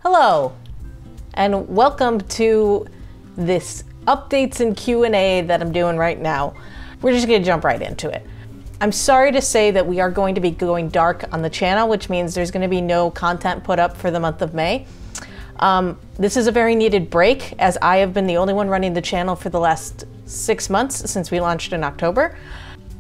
Hello, and welcome to this updates and Q&A that I'm doing right now. We're just gonna jump right into it. I'm sorry to say that we are going to be going dark on the channel, which means there's gonna be no content put up for the month of May. This is a very needed break, as I have been the only one running the channel for the last 6 months since we launched in October.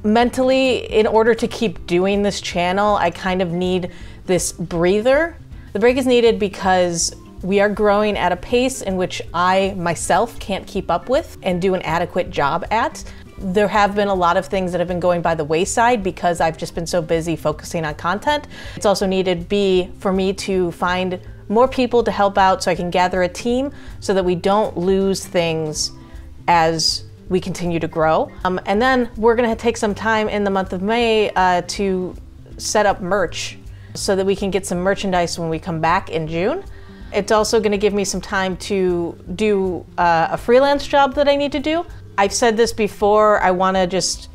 Mentally, in order to keep doing this channel, I kind of need this breather. The break is needed because we are growing at a pace in which I myself can't keep up with and do an adequate job at. There have been a lot of things that have been going by the wayside because I've just been so busy focusing on content. It's also needed for me to find more people to help out so I can gather a team so that we don't lose things as we continue to grow. And then we're gonna take some time in the month of May to set up merch so that we can get some merchandise when we come back in June. It's also gonna give me some time to do a freelance job that I need to do. I've said this before, I wanna just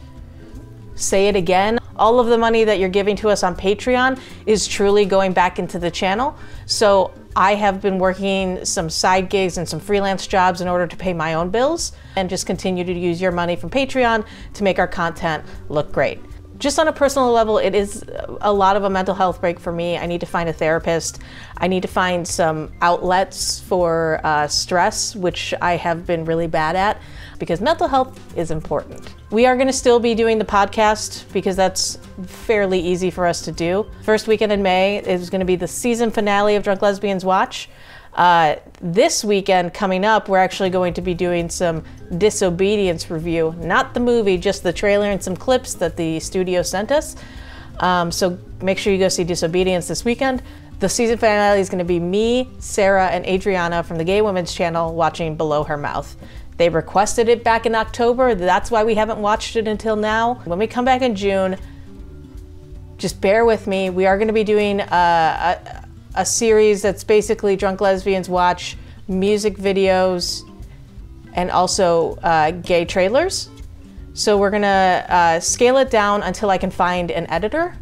say it again. All of the money that you're giving to us on Patreon is truly going back into the channel. So I have been working some side gigs and some freelance jobs in order to pay my own bills and just continue to use your money from Patreon to make our content look great. Just on a personal level, it is a lot of a mental health break for me. I need to find a therapist. I need to find some outlets for stress, which I have been really bad at because mental health is important. We are gonna still be doing the podcast because that's fairly easy for us to do. First weekend in May is gonna be the season finale of Drunk Lesbians Watch. This weekend coming up, we're actually going to be doing some Disobedience review, not the movie, just the trailer and some clips that the studio sent us. So make sure you go see Disobedience this weekend. The season finale is going to be me, Sarah, and Adriana from the Gay Women's Channel watching Below Her Mouth. They requested it back in October. That's why we haven't watched it until now. When we come back in June, just bear with me. We are going to be doing a series that's basically Drunk Lesbians Watch music videos and also gay trailers. So we're gonna scale it down until I can find an editor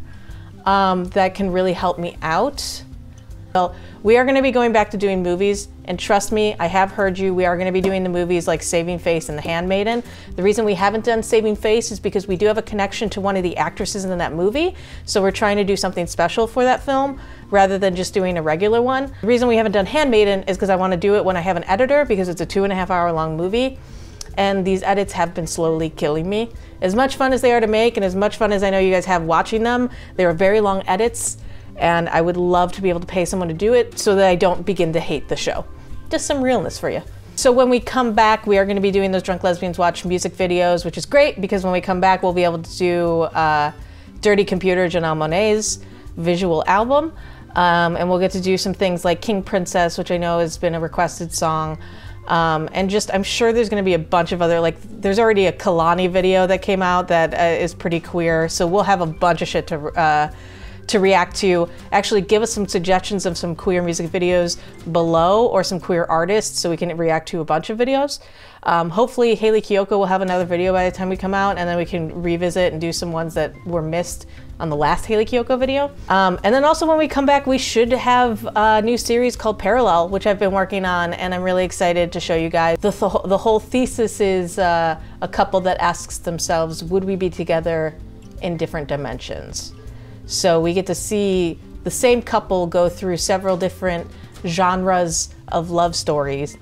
that can really help me out. Well, we are gonna be going back to doing movies, and trust me, I have heard you, we are gonna be doing the movies like Saving Face and The Handmaiden. The reason we haven't done Saving Face is because we do have a connection to one of the actresses in that movie, so we're trying to do something special for that film rather than just doing a regular one. The reason we haven't done Handmaiden is because I want to do it when I have an editor because it's a 2.5 hour long movie, and these edits have been slowly killing me. As much fun as they are to make and as much fun as I know you guys have watching them, they are very long edits, and I would love to be able to pay someone to do it so that I don't begin to hate the show. Just some realness for you. So when we come back, we are going to be doing those Drunk Lesbians Watch music videos, which is great because when we come back, we'll be able to do Dirty Computer, Janelle Monáe's visual album. And we'll get to do some things like King Princess, which I know has been a requested song. And just, I'm sure there's gonna be a bunch of other, like, there's already a Kalani video that came out that is pretty queer. So we'll have a bunch of shit to react to. Actually, give us some suggestions of some queer music videos below or some queer artists so we can react to a bunch of videos. Hopefully Hayley Kiyoko will have another video by the time we come out, and then we can revisit and do some ones that were missed on the last Hayley Kiyoko video. And then also when we come back, we should have a new series called Parallel, which I've been working on, and I'm really excited to show you guys. The whole thesis is a couple that asks themselves, would we be together in different dimensions? So we get to see the same couple go through several different genres of love stories.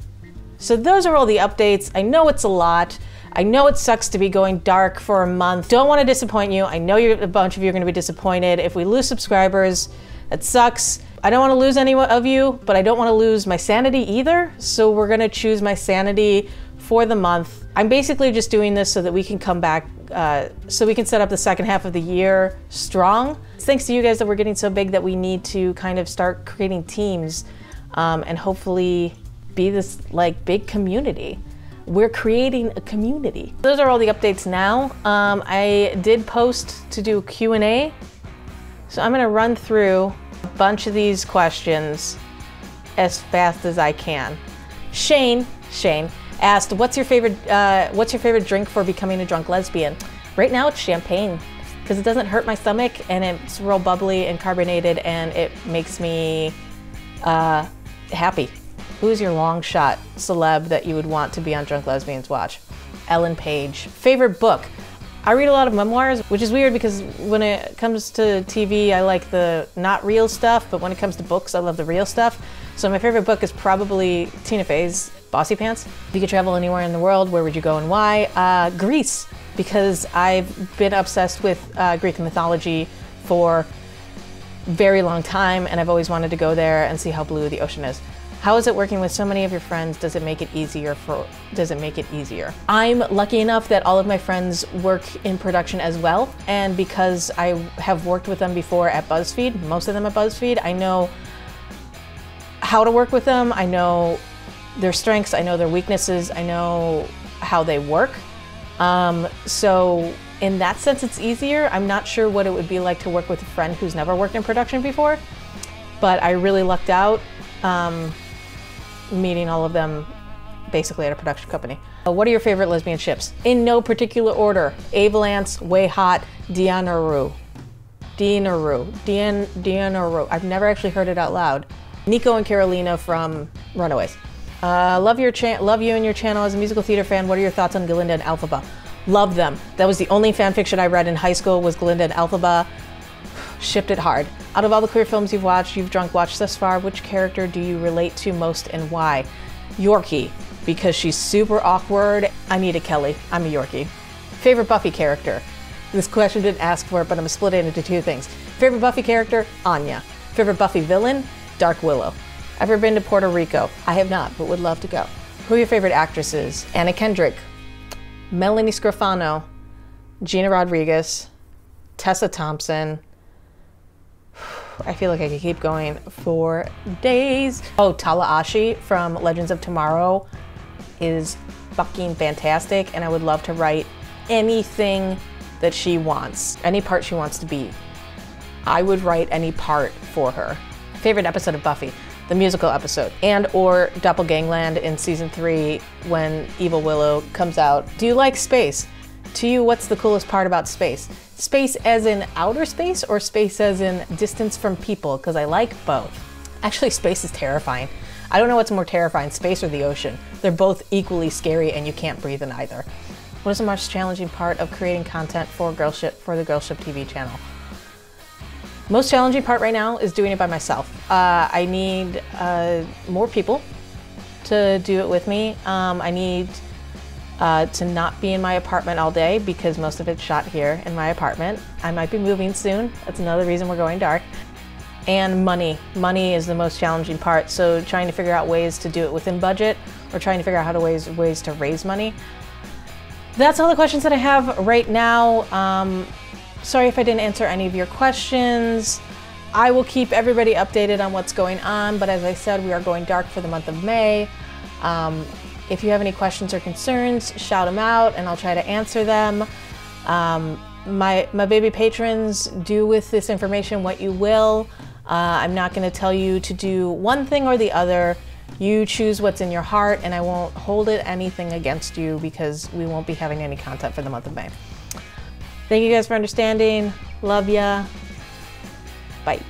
So those are all the updates. I know it's a lot. I know it sucks to be going dark for a month. Don't want to disappoint you. I know a bunch of you are going to be disappointed. If we lose subscribers, it sucks. I don't want to lose any of you, but I don't want to lose my sanity either. So we're going to choose my sanity for the month. I'm basically just doing this so that we can come back, so we can set up the second half of the year strong. It's thanks to you guys that we're getting so big that we need to kind of start creating teams and hopefully be this like big community. We're creating a community. Those are all the updates now. I did post to do Q&A, so I'm gonna run through a bunch of these questions as fast as I can. Shane asked, what's your favorite drink for becoming a drunk lesbian? Right now it's champagne, because it doesn't hurt my stomach and it's real bubbly and carbonated, and it makes me Happy. Who is your long shot celeb that you would want to be on Drunk Lesbians Watch? Ellen Page. Favorite book? I read a lot of memoirs, which is weird because when it comes to TV, I like the not real stuff, but when it comes to books, I love the real stuff. So my favorite book is probably Tina Fey's Bossy Pants. If you could travel anywhere in the world, where would you go and why? Greece, because I've been obsessed with Greek mythology for a very long time, and I've always wanted to go there and see how blue the ocean is. How is it working with so many of your friends? Does it make it easier? I'm lucky enough that all of my friends work in production as well. And because I have worked with them before at BuzzFeed, most of them at BuzzFeed, I know how to work with them. I know their strengths. I know their weaknesses. I know how they work. So in that sense, it's easier. I'm not sure what it would be like to work with a friend who's never worked in production before, but I really lucked out. Meeting all of them basically at a production company. What are your favorite lesbian ships? In no particular order. Ava Lance, Way Hot, Deanna Rue. Deanna Rue. I've never actually heard it out loud. Nico and Carolina from Runaways. Love you and your channel. As a musical theater fan, what are your thoughts on Galinda and Elphaba? Love them. That was the only fan fiction I read in high school was Galinda and Elphaba. Shipped it hard. Out of all the queer films you've drunk watched thus far, which character do you relate to most and why? Yorkie, because she's super awkward. Anita Kelly, I'm a Yorkie. Favorite Buffy character? This question didn't ask for it, but I'm gonna split it into two things. Favorite Buffy character? Anya. Favorite Buffy villain? Dark Willow. Ever been to Puerto Rico? I have not, but would love to go. Who are your favorite actresses? Anna Kendrick, Melanie Scrofano, Gina Rodriguez, Tessa Thompson. I feel like I could keep going for days. Oh, Tala Ashi from Legends of Tomorrow is fucking fantastic, and I would love to write anything that she wants, any part she wants to be. I would write any part for her. Favorite episode of Buffy? The musical episode, and or Doppelgangland in season 3 when Evil Willow comes out. Do you like space? To you, what's the coolest part about space? Space as in outer space or space as in distance from people? Because I like both. Actually, space is terrifying. I don't know what's more terrifying, space or the ocean. They're both equally scary and you can't breathe in either. What is the most challenging part of creating content for the Girlship TV channel? Most challenging part right now is doing it by myself. I need more people to do it with me. I need to not be in my apartment all day because most of it's shot here in my apartment. I might be moving soon. That's another reason we're going dark. And money. Money is the most challenging part. So trying to figure out ways to do it within budget or trying to figure out ways to raise money. That's all the questions that I have right now. Sorry if I didn't answer any of your questions. I will keep everybody updated on what's going on, but as I said, we are going dark for the month of May. If you have any questions or concerns, shout them out and I'll try to answer them. My baby patrons, do with this information what you will. I'm not going to tell you to do one thing or the other. You choose what's in your heart and I won't hold it anything against you because we won't be having any content for the month of May. Thank you guys for understanding. Love ya. Bye.